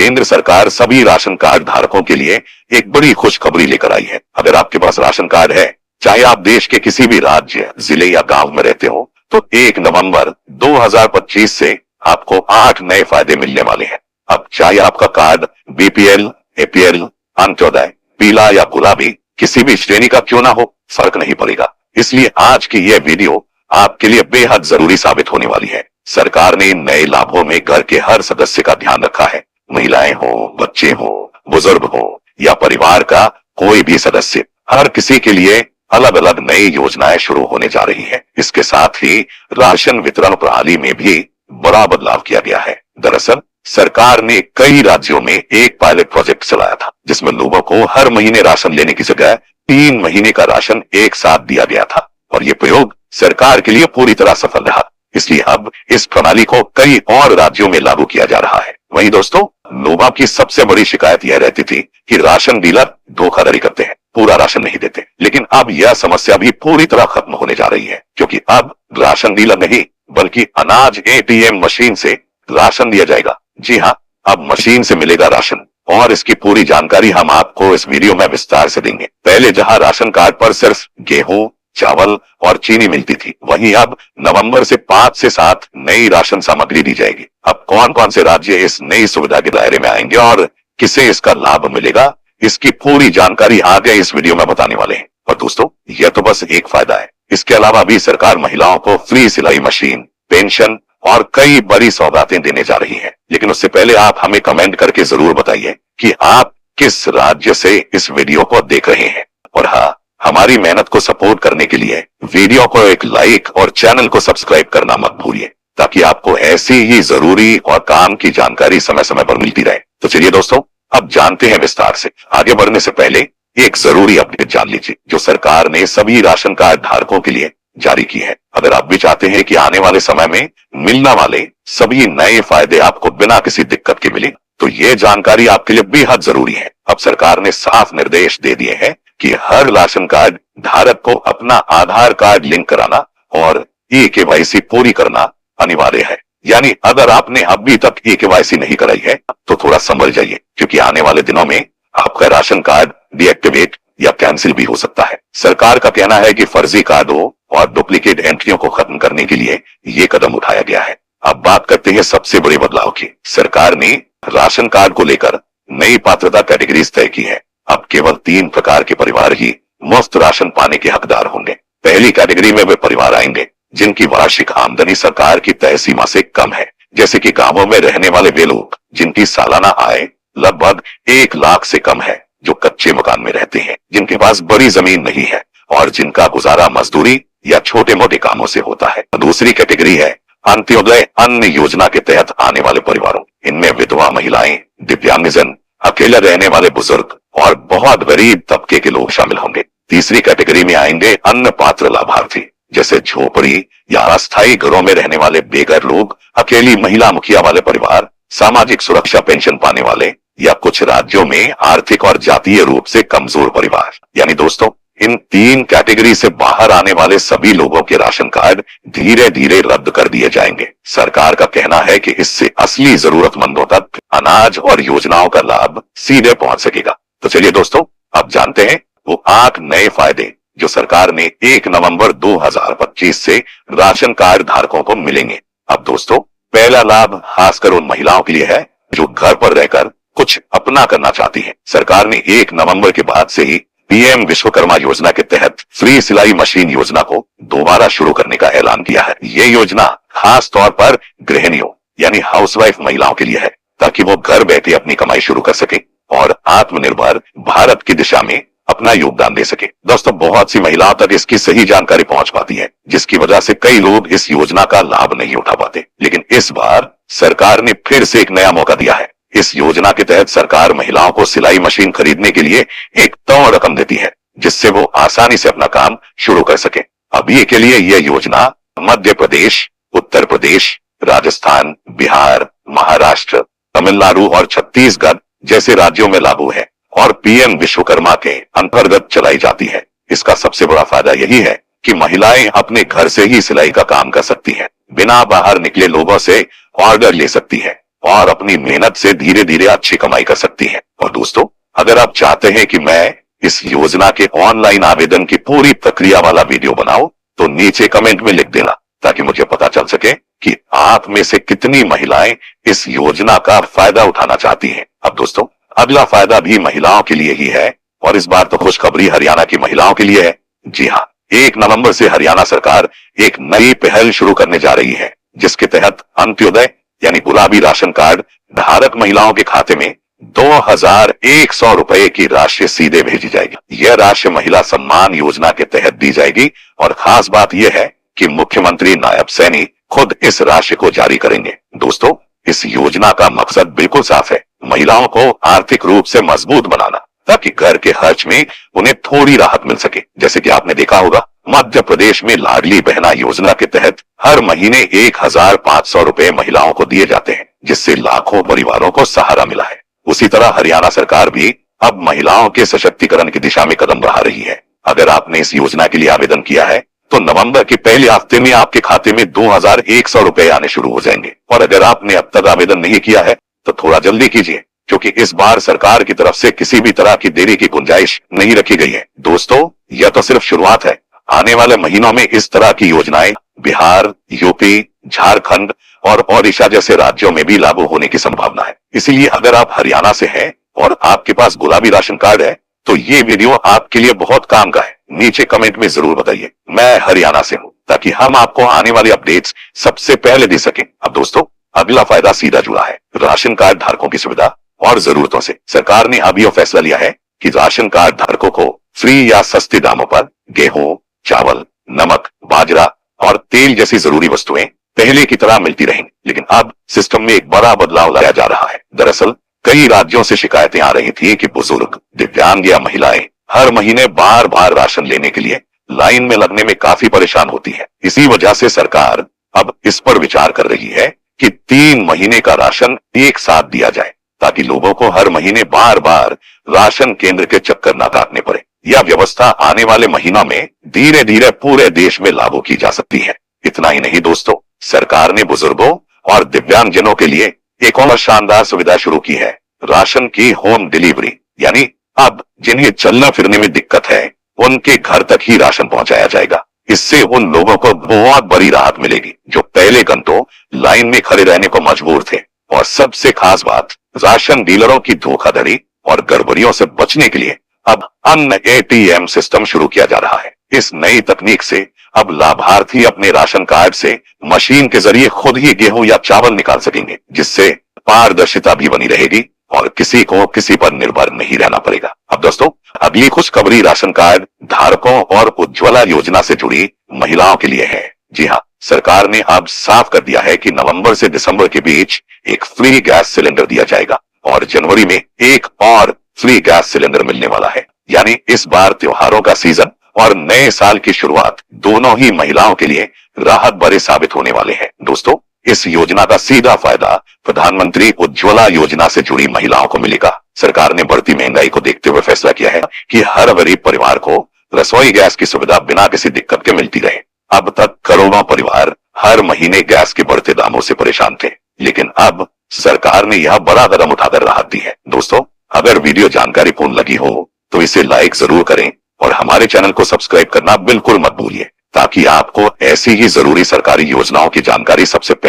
केंद्र सरकार सभी राशन कार्ड धारकों के लिए एक बड़ी खुशखबरी लेकर आई है। अगर आपके पास राशन कार्ड है, चाहे आप देश के किसी भी राज्य, जिले या गांव में रहते हो, तो 1 नवंबर 2025 से आपको 8 नए फायदे मिलने वाले हैं। अब चाहे आपका कार्ड बीपीएल, एपीएल, अंत्योदय, पीला या गुलाबी किसी भी श्रेणी का क्यों ना हो, फर्क नहीं पड़ेगा। इसलिए आज की यह वीडियो आपके लिए बेहद जरूरी साबित होने वाली है। सरकार ने इन नए लाभों में घर के हर सदस्य का ध्यान रखा है। महिलाएं हो, बच्चे हो, बुजुर्ग हो या परिवार का कोई भी सदस्य, हर किसी के लिए अलग अलग नई योजनाएं शुरू होने जा रही हैं। इसके साथ ही राशन वितरण प्रणाली में भी बड़ा बदलाव किया गया है। दरअसल सरकार ने कई राज्यों में एक पायलट प्रोजेक्ट चलाया था, जिसमें लोगों को हर महीने राशन लेने की जगह 3 महीने का राशन एक साथ दिया गया था, और ये प्रयोग सरकार के लिए पूरी तरह सफल रहा। इसलिए अब इस प्रणाली को कई और राज्यों में लागू किया जा रहा है। वहीं दोस्तों, लोगों की सबसे बड़ी शिकायत यह रहती थी कि राशन डीलर धोखाधड़ी करते हैं, पूरा राशन नहीं देते। लेकिन अब यह समस्या भी पूरी तरह खत्म होने जा रही है, क्योंकि अब राशन डीलर नहीं बल्कि अनाज एटीएम मशीन से राशन दिया जाएगा। जी हाँ, अब मशीन से मिलेगा राशन, और इसकी पूरी जानकारी हम आपको इस वीडियो में विस्तार से देंगे। पहले जहां राशन कार्ड पर सिर्फ गेहूं, चावल और चीनी मिलती थी, वहीं अब नवंबर से 5 से 7 नई राशन सामग्री दी जाएगी। अब कौन कौन से राज्य इस नई सुविधा के दायरे में आएंगे और किसे इसका लाभ मिलेगा, इसकी पूरी जानकारी आगे इस वीडियो में बताने वाले हैं। और दोस्तों, यह तो बस एक फायदा है। इसके अलावा भी सरकार महिलाओं को फ्री सिलाई मशीन, पेंशन और कई बड़ी सौगातें देने जा रही है। लेकिन उससे पहले आप हमें कमेंट करके जरूर बताइए कि आप किस राज्य से इस वीडियो को देख रहे हैं। और हाँ, हमारी मेहनत को सपोर्ट करने के लिए वीडियो को एक लाइक और चैनल को सब्सक्राइब करना मत भूलिए, ताकि आपको ऐसी ही जरूरी और काम की जानकारी समय समय पर मिलती रहे। तो चलिए दोस्तों, अब जानते हैं विस्तार से। आगे बढ़ने से पहले एक जरूरी अपडेट जान लीजिए, जो सरकार ने सभी राशन कार्ड धारकों के लिए जारी की है। अगर आप भी चाहते हैं कि आने वाले समय में मिलने वाले सभी नए फायदे आपको बिना किसी दिक्कत के मिले, तो ये जानकारी आपके लिए बेहद जरूरी है। अब सरकार ने साफ निर्देश दे दिए हैं कि हर राशन कार्ड धारक को अपना आधार कार्ड लिंक कराना और ई-केवाईसी पूरी करना अनिवार्य है। यानी अगर आपने अभी तक ई-केवाईसी नहीं कराई है, तो थोड़ा संभल जाइए, क्योंकि आने वाले दिनों में आपका राशन कार्ड डीएक्टिवेट या कैंसिल भी हो सकता है। सरकार का कहना है कि फर्जी कार्डों और डुप्लीकेट एंट्रियों को खत्म करने के लिए ये कदम उठाया गया है। अब बात करते हैं सबसे बड़े बदलाव की। सरकार ने राशन कार्ड को लेकर नई पात्रता कैटेगरीज तय की है। अब केवल 3 प्रकार के परिवार ही मुफ्त राशन पाने के हकदार होंगे। पहली कैटेगरी में वे परिवार आएंगे जिनकी वार्षिक आमदनी सरकार की तय सीमा से कम है, जैसे कि गांवों में रहने वाले वे लोग जिनकी सालाना आय लगभग 1 लाख से कम है, जो कच्चे मकान में रहते हैं, जिनके पास बड़ी जमीन नहीं है और जिनका गुजारा मजदूरी या छोटे मोटे कामों से होता है। दूसरी कैटेगरी है अंत्योदय अन्न योजना के तहत आने वाले परिवारों। इनमें विधवा महिलाएं, दिव्यांगजन, अकेले रहने वाले बुजुर्ग और बहुत गरीब तबके के लोग शामिल होंगे। तीसरी कैटेगरी में आएंगे अन्य पात्र लाभार्थी, जैसे झोपड़ी या अस्थायी घरों में रहने वाले बेघर लोग, अकेली महिला मुखिया वाले परिवार, सामाजिक सुरक्षा पेंशन पाने वाले या कुछ राज्यों में आर्थिक और जातीय रूप से कमजोर परिवार। यानी दोस्तों, इन 3 कैटेगरी से बाहर आने वाले सभी लोगों के राशन कार्ड धीरे धीरे रद्द कर दिए जाएंगे। सरकार का कहना है कि इससे असली जरूरतमंदों तक अनाज और योजनाओं का लाभ सीधे पहुंच सकेगा। तो चलिए दोस्तों, अब जानते हैं वो 8 नए फायदे जो सरकार ने 1 नवंबर 2025 से राशन कार्ड धारकों को मिलेंगे। अब दोस्तों, पहला लाभ खासकर उन महिलाओं के लिए है जो घर पर रहकर कुछ अपना करना चाहती हैं। सरकार ने 1 नवंबर के बाद से ही पीएम विश्वकर्मा योजना के तहत फ्री सिलाई मशीन योजना को दोबारा शुरू करने का ऐलान किया है। ये योजना खास तौर पर गृहिणियों यानी हाउसवाइफ महिलाओं के लिए है, ताकि वो घर बैठे अपनी कमाई शुरू कर सके और आत्मनिर्भर भारत की दिशा में अपना योगदान दे सके। दोस्तों, बहुत सी महिलाओं तक इसकी सही जानकारी पहुंच पाती है, जिसकी वजह से कई लोग इस योजना का लाभ नहीं उठा पाते। लेकिन इस बार सरकार ने फिर से एक नया मौका दिया है। इस योजना के तहत सरकार महिलाओं को सिलाई मशीन खरीदने के लिए एक तय रकम देती है, जिससे वो आसानी से अपना काम शुरू कर सके। अभी के लिए यह योजना मध्य प्रदेश, उत्तर प्रदेश, राजस्थान, बिहार, महाराष्ट्र, तमिलनाडु और छत्तीसगढ़ जैसे राज्यों में लागू है और पीएम विश्वकर्मा के अंतर्गत चलाई जाती है। इसका सबसे बड़ा फायदा यही है कि महिलाएं अपने घर से ही सिलाई का काम कर सकती हैं, बिना बाहर निकले लोगों से ऑर्डर ले सकती है और अपनी मेहनत से धीरे धीरे अच्छी कमाई कर सकती हैं। और दोस्तों, अगर आप चाहते हैं कि मैं इस योजना के ऑनलाइन आवेदन की पूरी प्रक्रिया वाला वीडियो बनाऊं, तो नीचे कमेंट में लिख देना, ताकि मुझे पता चल सके कि आप में से कितनी महिलाएं इस योजना का फायदा उठाना चाहती हैं। अब दोस्तों, अगला फायदा भी महिलाओं के लिए ही है, और इस बार तो खुशखबरी हरियाणा की महिलाओं के लिए है। जी हाँ, 1 नवंबर से हरियाणा सरकार एक नई पहल शुरू करने जा रही है, जिसके तहत अंत्योदय यानी गुलाबी राशन कार्ड धारक महिलाओं के खाते में 2100 रुपए की राशि सीधे भेजी जाएगी। यह राशि महिला सम्मान योजना के तहत दी जाएगी, और खास बात यह है कि मुख्यमंत्री नायब सैनी खुद इस राशि को जारी करेंगे। दोस्तों, इस योजना का मकसद बिल्कुल साफ है, महिलाओं को आर्थिक रूप से मजबूत बनाना, ताकि घर के खर्च में उन्हें थोड़ी राहत मिल सके। जैसे कि आपने देखा होगा, मध्य प्रदेश में लाडली बहना योजना के तहत हर महीने 1500 रुपए महिलाओं को दिए जाते हैं, जिससे लाखों परिवारों को सहारा मिला है। उसी तरह हरियाणा सरकार भी अब महिलाओं के सशक्तिकरण की दिशा में कदम बढ़ा रही है। अगर आपने इस योजना के लिए आवेदन किया है, तो नवंबर के पहले हफ्ते में आपके खाते में 2100 रुपए आने शुरू हो जाएंगे। और अगर आपने अब तक आवेदन नहीं किया है, तो थोड़ा जल्दी कीजिए, क्योंकि इस बार सरकार की तरफ से किसी भी तरह की देरी की गुंजाइश नहीं रखी गई है। दोस्तों, यह तो सिर्फ शुरुआत है। आने वाले महीनों में इस तरह की योजनाएं बिहार, यूपी, झारखंड और ओडिशा जैसे राज्यों में भी लागू होने की संभावना है। इसीलिए अगर आप हरियाणा से हैं और आपके पास गुलाबी राशन कार्ड है, तो ये वीडियो आपके लिए बहुत काम का है। नीचे कमेंट में जरूर बताइए, मैं हरियाणा से हूँ, ताकि हम आपको आने वाली अपडेट्स सबसे पहले दे सकें। अब दोस्तों, अगला फायदा सीधा जुड़ा है राशन कार्ड धारकों की सुविधा और जरूरतों से। सरकार ने अब यह फैसला लिया है कि राशन कार्ड धारकों को फ्री या सस्ते दामों पर गेहूं, चावल, नमक, बाजरा और तेल जैसी जरूरी वस्तुएं पहले की तरह मिलती रहेंगी। लेकिन अब सिस्टम में एक बड़ा बदलाव लाया जा रहा है। दरअसल कई राज्यों से शिकायतें आ रही थी कि बुजुर्ग, दिव्यांग या महिलाएं हर महीने बार बार राशन लेने के लिए लाइन में लगने में काफी परेशान होती है। इसी वजह से सरकार अब इस पर विचार कर रही है कि 3 महीने का राशन एक साथ दिया जाए, ताकि लोगों को हर महीने बार बार राशन केंद्र के चक्कर न काटने पड़े। यह व्यवस्था आने वाले महीनों में धीरे धीरे पूरे देश में लागू की जा सकती है। इतना ही नहीं दोस्तों, सरकार ने बुजुर्गों और दिव्यांगजनों के लिए एक और शानदार सुविधा शुरू की है, राशन की होम डिलीवरी। यानी अब जिन्हें चलना फिरने में दिक्कत है, उनके घर तक ही राशन पहुंचाया जाएगा। इससे उन लोगों को बहुत बड़ी राहत मिलेगी, जो पहले घंटों लाइन में खड़े रहने को मजबूर थे। और सबसे खास बात, राशन डीलरों की धोखाधड़ी और गड़बड़ियों से बचने के लिए अब अन्न एटीएम सिस्टम शुरू किया जा रहा है। इस नई तकनीक से अब लाभार्थी अपने राशन कार्ड से मशीन के जरिए खुद ही गेहूं या चावल निकाल सकेंगे, जिससे पारदर्शिता भी बनी रहेगी और किसी को किसी पर निर्भर नहीं रहना पड़ेगा। अब दोस्तों, अगली खुशखबरी राशन कार्ड धारकों और उज्ज्वला योजना से जुड़ी महिलाओं के लिए है। जी हाँ, सरकार ने अब साफ कर दिया है कि नवंबर से दिसंबर के बीच एक फ्री गैस सिलेंडर दिया जाएगा, और जनवरी में एक और फ्री गैस सिलेंडर मिलने वाला है। यानी इस बार त्योहारों का सीजन और नए साल की शुरुआत दोनों ही महिलाओं के लिए राहत भरे साबित होने वाले हैं। दोस्तों, इस योजना का सीधा फायदा प्रधानमंत्री उज्ज्वला योजना से जुड़ी महिलाओं को मिलेगा। सरकार ने बढ़ती महंगाई को देखते हुए फैसला किया है कि हर गरीब परिवार को रसोई गैस की सुविधा बिना किसी दिक्कत के मिलती रहे। अब तक करोड़ों परिवार हर महीने गैस के बढ़ते दामों से परेशान थे, लेकिन अब सरकार ने यह बड़ा कदम उठाकर राहत दी है। दोस्तों, अगर वीडियो जानकारीपूर्ण लगी हो तो इसे लाइक जरूर करें, और हमारे चैनल को सब्सक्राइब करना बिल्कुल मत भूलिए, ताकि आपको ऐसी ही जरूरी सरकारी योजनाओं की जानकारी सबसे पहले